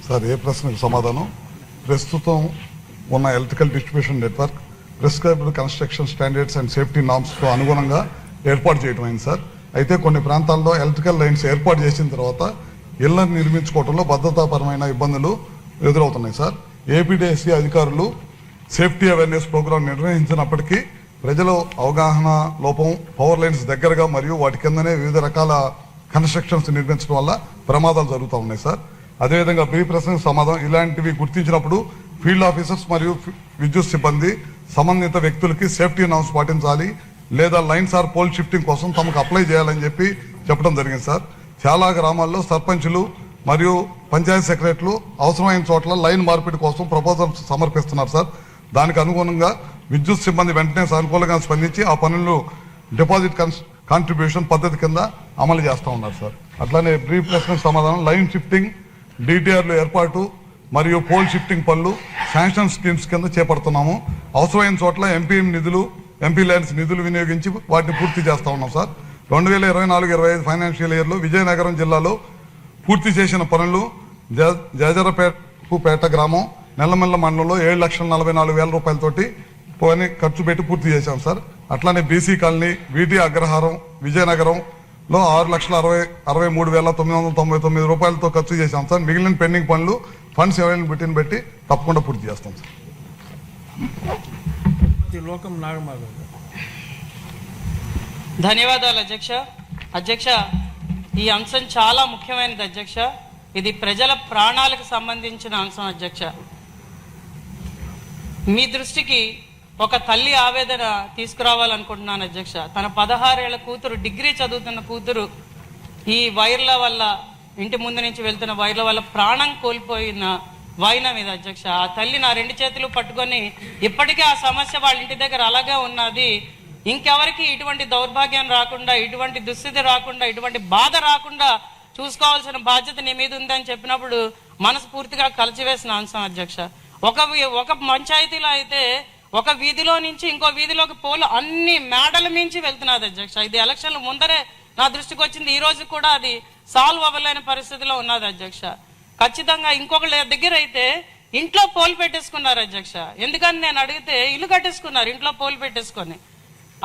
Sir, ఏ ప్రశ్నకు సమాధానం? ప్రస్తుతం ఉన్న electrical distribution network prescribed construction standards and safety నామ్స్తో అనుగుణంగా ఏర్పాటు చేయడం అయింది సార్. అయితే కొన్ని ప్రాంతాల్లో ఎలక్ట్రికల్ లైన్స్ ఏర్పాటు చేసిన తర్వాత ఇళ్లను నిర్మించుకోవడంలో భద్రతాపరమైన ఇబ్బందులు ఎదురవుతున్నాయి సార్. ఏపీడీఎస్సీ అధికారులు సేఫ్టీ అవేర్నెస్ ప్రోగ్రాం నిర్వహించినప్పటికీ ప్రజల అవగాహన లోపం, పవర్ లైన్స్ దగ్గరగా మరియు వాటి కిందనే వివిధ రకాల కన్స్ట్రక్షన్స్ నిర్మించడం వల్ల ప్రమాదాలు జరుగుతూ ఉన్నాయి సార్. అదేవిధంగా ప్రీ ప్రశ్నకు సమాధానం, ఇలాంటివి గుర్తించినప్పుడు ఫీల్డ్ ఆఫీసర్స్ మరియు విద్యుత్ సిబ్బంది సంబంధిత వ్యక్తులకి సేఫ్టీ నామ్స్ పాటించాలి లేదా లైన్స్ ఆర్ పోల్ షిఫ్టింగ్ కోసం తమకు అప్లై చేయాలని చెప్పడం జరిగింది సార్. చాలా గ్రామాల్లో సర్పంచులు మరియు పంచాయతీ సెక్రటరీలు అవసరమైన చోట్ల లైన్ మార్పిడి కోసం ప్రపోజల్స్ సమర్పిస్తున్నారు సార్. దానికి అనుగుణంగా విద్యుత్ సిబ్బంది వెంటనే సానుకూలంగా స్పందించి ఆ పనులను డిపాజిట్ కాంట్రిబ్యూషన్ పద్ధతి కింద అమలు చేస్తూ ఉన్నారు సార్. అట్లానే ప్రీ ప్రశ్నకు సమాధానం, లైన్ షిఫ్టింగ్, డిటిఆర్లు ఏర్పాటు మరియు పోల్ షిఫ్టింగ్ పనులు శాంక్షన్ స్కీమ్స్ కింద చేపడుతున్నాము. అవసరమైన చోట్ల ఎంపీ ల్యాండ్స్ నిధులు వినియోగించి వాటిని పూర్తి చేస్తూ ఉన్నాం సార్. 2024-25 ఫైనాన్షియల్ ఇయర్లో విజయనగరం జిల్లాలో పూర్తి చేసిన పనులు జాజరపేట గ్రామం, నెల్లమెల్ల మండలంలో 7,44,000 రూపాయలతోటి పని ఖర్చు పెట్టి పూర్తి చేశాం సార్. అట్లానే బీసీ కాలనీ, వీటి అగ్రహారం, విజయనగరంలో 6,63,999 రూపాయలతో ఖర్చు చేశాం సార్. మిగిలిన పెండింగ్ పనులు ఫండ్స్ అవైలబిలిటీని బట్టి తప్పకుండా పూర్తి చేస్తాం సార్. ధన్యవాదాలు అధ్యక్ష. ఈ అంశం చాలా ముఖ్యమైనది అధ్యక్ష. ఇది ప్రజల ప్రాణాలకు సంబంధించిన అంశం అధ్యక్ష. మీ దృష్టికి ఒక తల్లి ఆవేదన తీసుకురావాలనుకుంటున్నాను అధ్యక్ష. తన 16 ఏళ్ల కూతురు, డిగ్రీ చదువుతున్న కూతురు ఈ వైర్ల వల్ల, ఇంటి ముందు నుంచి వెళ్తున్న వైర్ల వల్ల ప్రాణం కోల్పోయిన వైనం ఇది అధ్యక్ష. ఆ తల్లి నా 2 చేతులు పట్టుకొని ఇప్పటికే ఆ సమస్య వాళ్ళ ఇంటి దగ్గర అలాగే ఉన్నది. ఇంకెవరికి ఇటువంటి దౌర్భాగ్యం రాకుండా, ఇటువంటి దుస్థితి రాకుండా, ఇటువంటి బాధ రాకుండా చూసుకోవాల్సిన బాధ్యత నీ మీద ఉందని చెప్పినప్పుడు మనసు పూర్తిగా కలిచివేసిన అంశం అధ్యక్ష. ఒక పంచాయతీలో అయితే ఒక వీధిలో నుంచి ఇంకో వీధిలోకి పోలు అన్ని మేడల మించి వెళ్తున్నది అధ్యక్ష. ఇది ఎలక్షన్ల ముందరే నా దృష్టికి వచ్చింది. ఈ రోజు కూడా అది సాల్వ్ అవ్వలేని పరిస్థితిలో ఉన్నది అధ్యక్ష. ఖచ్చితంగా ఇంకొకళ్ళ దగ్గర అయితే ఇంట్లో పోల్ పెట్టేసుకున్నారు అధ్యక్ష. ఎందుకని నేను అడిగితే ఇల్లు కట్టేసుకున్నారు ఇంట్లో పోల్ పెట్టేసుకొని.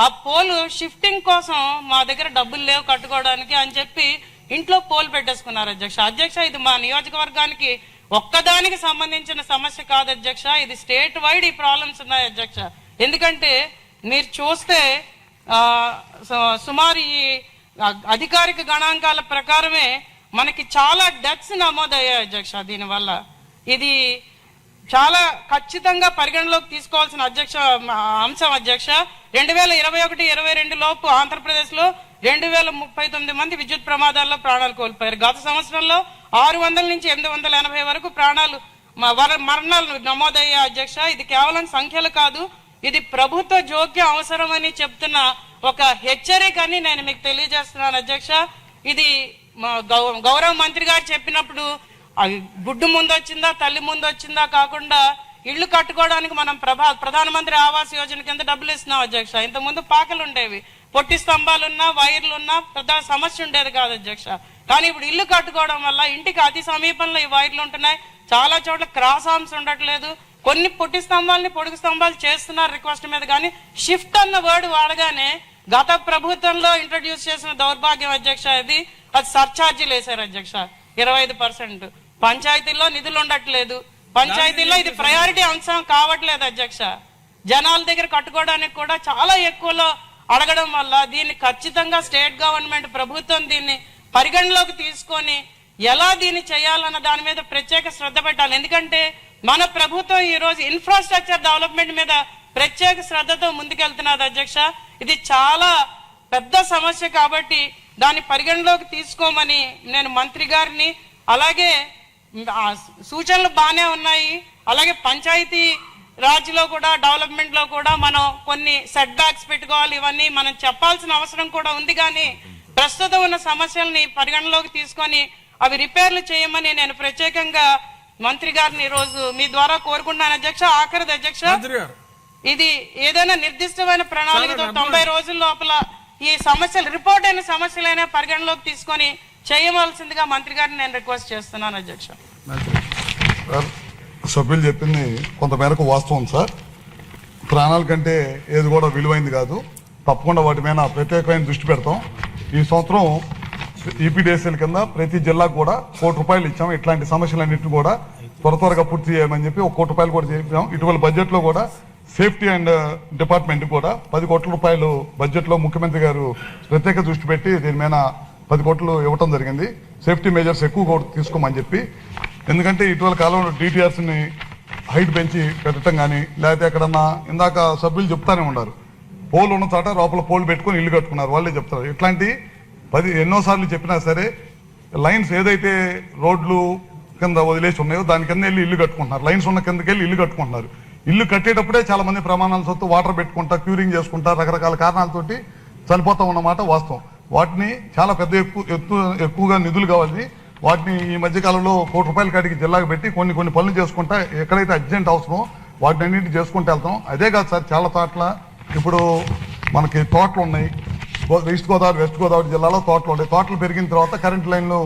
ఆ పోలు షిఫ్టింగ్ కోసం మా దగ్గర డబ్బులు లేవు కట్టుకోవడానికి అని చెప్పి ఇంట్లో పోల్ పెట్టేసుకున్నారు అధ్యక్ష. ఇది మా నియోజకవర్గానికి ఒక్కదానికి సంబంధించిన సమస్య కాదు అధ్యక్ష. ఇది స్టేట్ వైడ్ ఈ ప్రాబ్లమ్స్ ఉన్నాయి అధ్యక్ష. ఎందుకంటే మీరు చూస్తే సుమారు ఈ అధికారిక గణాంకాల ప్రకారమే మనకి చాలా డెత్స్ నమోదయ్యాయి అధ్యక్ష. దీనివల్ల ఇది చాలా ఖచ్చితంగా పరిగణలోకి తీసుకోవాల్సిన అంశం అధ్యక్ష. 2021-22 లోపు ఆంధ్రప్రదేశ్లో 2,039 మంది విద్యుత్ ప్రమాదాల్లో ప్రాణాలు కోల్పోయారు. గత సంవత్సరంలో 600 నుంచి 880 వరకు మరణాలు నమోదయ్యే అధ్యక్ష. ఇది కేవలం సంఖ్యలు కాదు, ఇది ప్రభుత్వ జోక్యం అవసరమని చెప్తున్న ఒక హెచ్చరిక అని నేను మీకు తెలియజేస్తున్నాను అధ్యక్ష. ఇది గౌరవ మంత్రి గారు చెప్పినప్పుడు గుడ్డు ముందు వచ్చిందా తల్లి ముందు వచ్చిందా కాకుండా ఇళ్లు కట్టుకోవడానికి మనం ప్రధానమంత్రి ఆవాస్ యోజన కింద డబ్బులు ఇస్తున్నాం అధ్యక్ష. ఇంతకుముందు పాకలు ఉండేవి, పొట్టి స్తంభాలున్నా వైర్లున్నా పెద్ద సమస్య ఉండేది కాదు అధ్యక్ష. కానీ ఇప్పుడు ఇల్లు కట్టుకోవడం వల్ల ఇంటికి అతి సమీపంలో ఈ వైర్లు ఉంటున్నాయి. చాలా చోట్ల క్రాస్ ఆర్మ్స్ ఉండట్లేదు. కొన్ని పొట్టి స్తంభాలని పొడుగు స్తంభాలు చేస్తున్నారు రిక్వెస్ట్ మీద. కానీ షిఫ్ట్ అన్న వర్డ్ వాడగానే గత ప్రభుత్వంలో ఇంట్రడ్యూస్ చేసిన దౌర్భాగ్యం అధ్యక్ష. అది సర్ఛార్జీలు వేశారు అధ్యక్ష 25%. పంచాయతీల్లో నిధులు ఉండట్లేదు. పంచాయతీల్లో ఇది ప్రయారిటీ అంశం కావట్లేదు అధ్యక్ష. జనాల దగ్గర కట్టుకోవడానికి కూడా చాలా ఎక్కువలో అడగడం వల్ల దీన్ని ఖచ్చితంగా స్టేట్ గవర్నమెంట్ ప్రభుత్వం దీన్ని పరిగణలోకి తీసుకొని ఎలా దీన్ని చేయాలన్న దాని మీద ప్రత్యేక శ్రద్ధ పెట్టాలి. ఎందుకంటే మన ప్రభుత్వం ఈ రోజు ఇన్ఫ్రాస్ట్రక్చర్ డెవలప్మెంట్ మీద ప్రత్యేక శ్రద్ధతో ముందుకెళ్తున్నది అధ్యక్ష. ఇది చాలా పెద్ద సమస్య కాబట్టి దాన్ని పరిగణలోకి తీసుకోమని నేను మంత్రి గారిని, అలాగే సూచనలు బాగానే ఉన్నాయి. అలాగే పంచాయతీ రాజ్లో కూడా డెవలప్మెంట్ లో కూడా మనం కొన్ని సెట్ బ్యాక్స్ పెట్టుకోవాలి, ఇవన్నీ మనం చెప్పాల్సిన అవసరం కూడా ఉంది. కానీ ప్రస్తుతం ఉన్న సమస్యల్ని పరిగణలోకి తీసుకొని అవి రిపేర్లు చేయమని నేను ప్రత్యేకంగా మంత్రి గారిని ఈ రోజు మీ ద్వారా కోరుకుంటున్నాను అధ్యక్ష. ఆఖరిది అధ్యక్ష, ఇది ఏదైనా నిర్దిష్టమైన ప్రణాళికతో 90 రోజుల లోపల ఈ సమస్యలు రిపోర్ట్ అయిన సమస్యలైనా పరిగణలోకి తీసుకొని చేయవలసిందిగా మంత్రి గారిని నేను రిక్వెస్ట్ చేస్తున్నాను అధ్యక్ష. సార్, సభ్యులు చెప్పింది కొంతమేరకు వాస్తవం సార్. ప్రాణాల కంటే ఏది కూడా విలువైంది కాదు. తప్పకుండా వాటి మీద ప్రత్యేకమైన దృష్టి పెడతాం. ఈ సంవత్సరం ఈపీడీఎస్ఎల్ కింద ప్రతి జిల్లాకు కూడా ₹1 ఇచ్చాం. ఇట్లాంటి సమస్యలన్నింటినీ కూడా త్వరగా పూర్తి చేయమని చెప్పి ₹1 కూడా చేయించాం. ఇటీవల బడ్జెట్లో కూడా సేఫ్టీ అండ్ డిపార్ట్మెంట్ కూడా ₹10 కోట్ల బడ్జెట్లో ముఖ్యమంత్రి గారు ప్రత్యేక దృష్టి పెట్టి దీని మీద 10 కోట్లు ఇవ్వటం జరిగింది. సేఫ్టీ మెజర్స్ ఎక్కువ కూడా తీసుకోమని చెప్పి. ఎందుకంటే ఇటీవల కాలంలో DTRస్ని హైట్ పెంచి పెట్టడం కానీ, లేకపోతే ఎక్కడన్నా ఇందాక సభ్యులు చెప్తానే ఉన్నారు, పోల్ ఉన్న చోట లోపల పోల్ పెట్టుకొని ఇల్లు కట్టుకున్నారు, వాళ్ళే చెప్తారు. ఇట్లాంటి ఎన్నోసార్లు చెప్పినా సరే లైన్స్ ఏదైతే రోడ్లు కింద వదిలేసి ఉన్నాయో దాని కింద వెళ్ళి ఇల్లు కట్టుకుంటున్నారు. లైన్స్ ఉన్న కిందకి వెళ్ళి ఇల్లు కట్టుకుంటున్నారు. ఇల్లు కట్టేటప్పుడే చాలా మంది ప్రమాణాల సొత్తు వాటర్ పెట్టుకుంటా, క్యూరింగ్ చేసుకుంటా, రకరకాల కారణాలతోటి చనిపోతా ఉన్నమాట వాస్తవం. వాటిని చాలా పెద్ద ఎక్కువగా నిధులు కావాలి. వాటిని ఈ మధ్యకాలంలో ₹1 కాడికి జిల్లాకు పెట్టి కొన్ని పనులు చేసుకుంటా, ఎక్కడైతే అర్జెంట్ అవసరమో వాటిని అన్నింటి చేసుకుంటూ వెళ్తాం. అదే కాదు సార్, చాలా తోటల ఇప్పుడు మనకి తోటలు ఉన్నాయి. ఈస్ట్ గోదావరి, వెస్ట్ గోదావరి జిల్లాలో తోటలు ఉన్నాయి. తోటలు పెరిగిన తర్వాత కరెంట్ లైన్లు,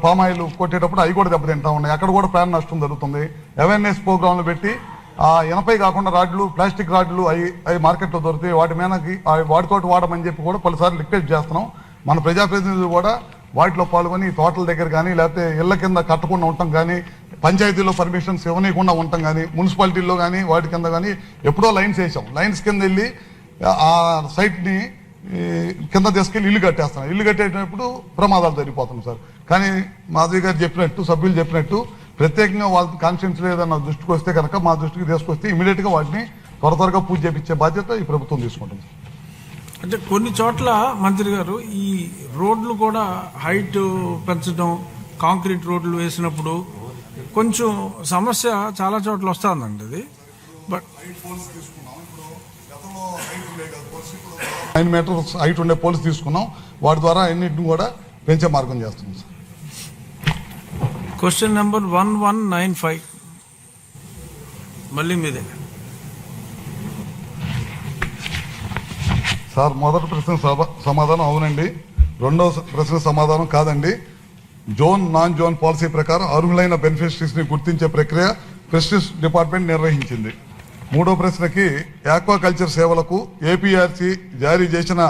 పామాయిల్ కొట్టేటప్పుడు అవి కూడా దెబ్బతింటా ఉన్నాయి. అక్కడ కూడా ప్రాణ నష్టం జరుగుతుంది. అవేర్నెస్ ప్రోగ్రాంలు పెట్టి ఎనపై కాకుండా రాడ్లు, ప్లాస్టిక్ రాడ్లు అవి మార్కెట్లో దొరుకుతాయి. వాటి మీదకి వాటితోటి వాడమని చెప్పి కూడా పలుసార్లు రిక్వెస్ట్ చేస్తున్నాం. మన ప్రజాప్రతినిధులు కూడా వాటిలో పాల్గొని తోటల దగ్గర కానీ, లేకపోతే ఇళ్ల కింద కట్టకుండా ఉండటం కానీ, పంచాయతీలో పర్మిషన్స్ ఇవ్వనీయకుండా ఉండటం కానీ, మున్సిపాలిటీల్లో కానీ వాటి కింద కానీ ఎప్పుడో లైన్స్ వేసాం. లైన్స్ కింద వెళ్ళి ఆ సైట్ని కింద తీసుకెళ్ళి ఇల్లు కట్టేస్తాం. ఇల్లు కట్టేటప్పుడు ప్రమాదాలు జరిగిపోతున్నాయి సార్. కానీ మాధవి గారు చెప్పినట్టు, సభ్యులు చెప్పినట్టు ప్రత్యేకంగా వాళ్ళ కాన్షియన్స్ ఏదన్నా దృష్టికి వస్తే కనుక మా దృష్టికి తీసుకొస్తే ఇమీడియట్గా వాటిని త్వరగా పూజ చేపించే బాధ్యత ఈ ప్రభుత్వం తీసుకుంటుంది. అంటే కొన్ని చోట్ల మంత్రి గారు ఈ రోడ్లు కూడా హైట్ పెంచడం, కాంక్రీట్ రోడ్లు వేసినప్పుడు కొంచెం సమస్య చాలా చోట్ల వస్తుందండి అది. బట్ 9 మీటర్స్ హైట్ ఉండే పోల్స్ తీసుకున్నాం. వాటి ద్వారా అన్నింటిని కూడా పెంచే మార్గం చేస్తున్నాం సార్. క్వశ్చన్ నెంబర్ 1195 మళ్ళీ మీదే సార్. మొదటి ప్రశ్న సమాధానం అవునండి. రెండవ ప్రశ్న సమాధానం కాదండి. జోన్, నాన్ జోన్ పాలసీ ప్రకారం అర్హులైన బెనిఫిషరీస్ని గుర్తించే ప్రక్రియ ఫిషరీస్ డిపార్ట్మెంట్ నిర్వహించింది. మూడో ప్రశ్నకి ఆక్వాకల్చర్ సేవలకు ఏపీఆర్సీ జారీ చేసిన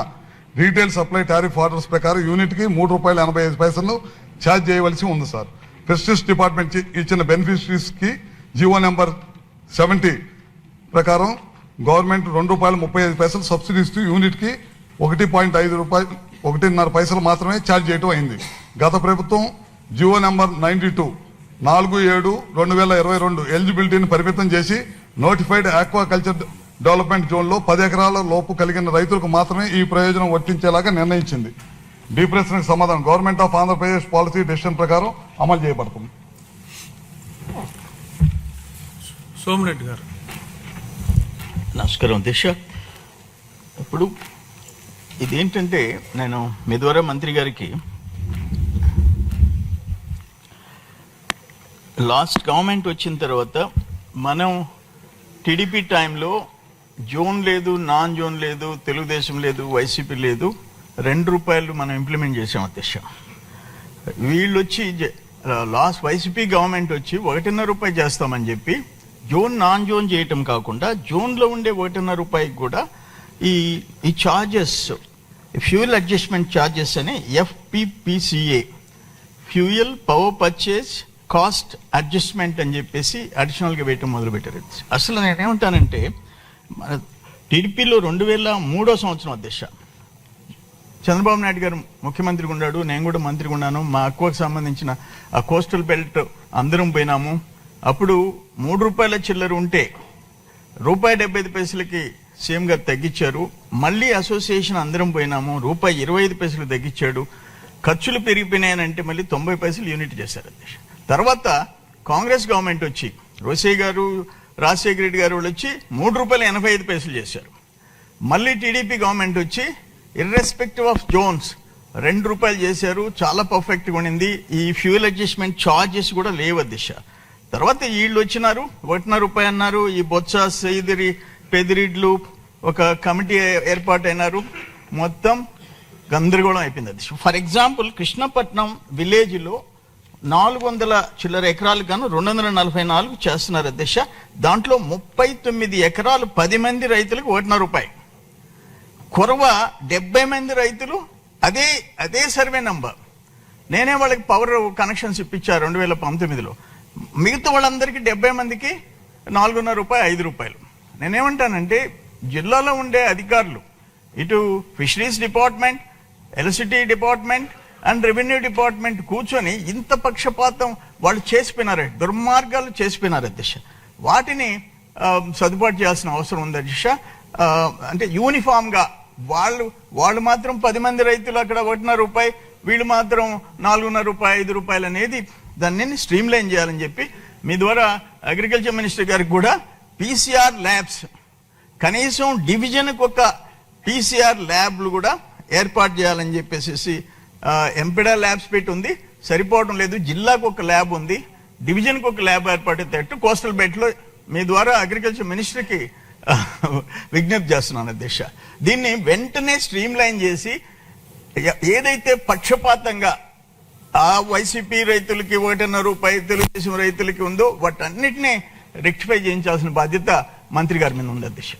రీటైల్ సప్లై టారిఫ్ ఆర్డర్స్ ప్రకారం యూనిట్కి ₹3.85 ఛార్జ్ చేయవలసి ఉంది సార్. ఫిషరీస్ డిపార్ట్మెంట్ ఇచ్చిన బెనిఫిషరీస్కి జీవో నెంబర్ 70 ప్రకారం గవర్నమెంట్ ₹2.35 సబ్సిడీ ఇస్తూ యూనిట్కి ₹1.5 మాత్రమే ఛార్జ్ చేయటం అయింది. గత ప్రభుత్వం జీవో నెంబర్ 92 4/7/2022 ఎలిజిబిలిటీని పరిమితం చేసి నోటిఫైడ్ ఆక్వాకల్చర్ డెవలప్మెంట్ జోన్లో 10 ఎకరాల లోపు కలిగిన రైతులకు మాత్రమే ఈ ప్రయోజనం వర్తించేలాగా నిర్ణయించింది. డి ప్రశ్నకు సమాధానం government of Andhra Pradesh policy decision ప్రకారం అమలు చేయబడుతుంది. సోమిరెడ్డి గారు. నమస్కారం దిశ. ఇప్పుడు ఇదేంటంటే నేను మీ ద్వారా మంత్రి గారికి లాస్ట్ గవర్నమెంట్ వచ్చిన తర్వాత మనం టీడీపీ టైంలో జోన్ లేదు, నాన్ జోన్ లేదు, తెలుగుదేశం లేదు, వైసీపీ లేదు, ₹2 మనం ఇంప్లిమెంట్ చేసాం అధ్యక్ష. వీళ్ళు వచ్చి లాస్ట్ వైసీపీ గవర్నమెంట్ వచ్చి ₹1.5 చేస్తామని చెప్పి జోన్, నాన్ జోన్ చేయటం కాకుండా జోన్లో ఉండే ₹1.5 కూడా ఈ ఛార్జెస్, ఫ్యూయల్ అడ్జస్ట్మెంట్ ఛార్జెస్ అని FPPCA, fuel power purchase cost adjustment అని చెప్పేసి అడిషనల్గా వేయటం మొదలుపెట్టారు. అసలు నేనేమంటానంటే మన టీడీపీలో 2003 సంవత్సరం అధ్యక్ష చంద్రబాబు నాయుడు గారు ముఖ్యమంత్రిగా ఉన్నాడు, నేను కూడా మంత్రిగా ఉన్నాను. మా అక్కువకు సంబంధించిన ఆ కోస్టల్ బెల్ట్ అందరం పోయినాము. అప్పుడు ₹3 చిల్లర ఉంటే ₹1.75 సీఎం గారు తగ్గించారు. మళ్ళీ అసోసియేషన్ అందరం పోయినాము, ₹1.25 తగ్గించాడు. ఖర్చులు పెరిగిపోయినాయనంటే మళ్ళీ 90 యూనిట్ చేశారు అధ్యక్ష. తర్వాత కాంగ్రెస్ గవర్నమెంట్ వచ్చి రోసయ్య గారు, రాజశేఖర రెడ్డి గారు వాళ్ళు వచ్చి ₹3.85 చేశారు. మళ్ళీ టీడీపీ గవర్నమెంట్ వచ్చి ఇర్రెస్పెక్టివ్ ఆఫ్ జోన్స్ ₹2 చేశారు. చాలా పర్ఫెక్ట్గా ఉండింది. ఈ ఫ్యూయల్ అడ్జస్ట్మెంట్ ఛార్జెస్ కూడా లేవు దిశ. తర్వాత వీళ్ళు వచ్చినారు, ₹1.5 అన్నారు. ఈ బొత్స, సైదిరి, పెదిరిడ్లు ఒక కమిటీ ఏర్పాటైనారు. మొత్తం గందరగోళం అయిపోయింది అది. ఫర్ ఎగ్జాంపుల్ కృష్ణపట్నం విలేజ్లో 400 చిల్లర ఎకరాలు గాను 244 చేస్తున్నారు అధ్యక్ష. దాంట్లో 39 ఎకరాలు 10 మంది రైతులకు ₹1.5. కొరవ 70 మంది రైతులు అదే సర్వే నంబర్. నేనే వాళ్ళకి పవర్ కనెక్షన్స్ ఇప్పించారు 2019లో. మిగతా వాళ్ళందరికీ 70 మందికి ₹4.5, ₹5. నేనేమంటానంటే జిల్లాలో ఉండే అధికారులు, ఇటు fisheries department, electricity department and revenue department కూర్చొని ఇంత పక్షపాతం వాళ్ళు చేసిపోయినారు, దుర్మార్గాలు చేసిపోయినారు అధ్యక్ష. వాటిని సర్దుబాటు చేయాల్సిన అవసరం ఉంది అధ్యక్ష. అంటే యూనిఫామ్గా వాళ్ళు మాత్రం 10 మంది రైతులు అక్కడ ₹1.5, వీళ్ళు మాత్రం ₹4.5, ₹5 అనేది దాన్ని స్ట్రీమ్ లైన్ చేయాలని చెప్పి మీ ద్వారా అగ్రికల్చర్ మినిస్టర్ గారికి కూడా PCR ల్యాబ్స్, కనీసం డివిజన్కి ఒక PCR ల్యాబ్లు కూడా ఏర్పాటు చేయాలని చెప్పేసి ఎంపిడా ల్యాబ్స్ పెట్టి ఉంది, సరిపోవడం లేదు. జిల్లాకు ఒక ల్యాబ్ ఉంది, డివిజన్కి ఒక ల్యాబ్ ఏర్పాటు కోస్టల్ బెల్ట్లో మీ ద్వారా అగ్రికల్చర్ మినిస్టర్కి విజ్ఞప్తి చేస్తున్నాను అధ్యక్ష. దీన్ని వెంటనే స్ట్రీమ్ లైన్ చేసి ఏదైతే పక్షపాతంగా ఆ వైసీపీ రైతులకి ₹1.5, తెలుగుదేశం రైతులకి ఉందో వాటన్నిటినీ రెక్టిఫై చేయించాల్సిన బాధ్యత మంత్రి గారి మీద ఉంది అధ్యక్ష.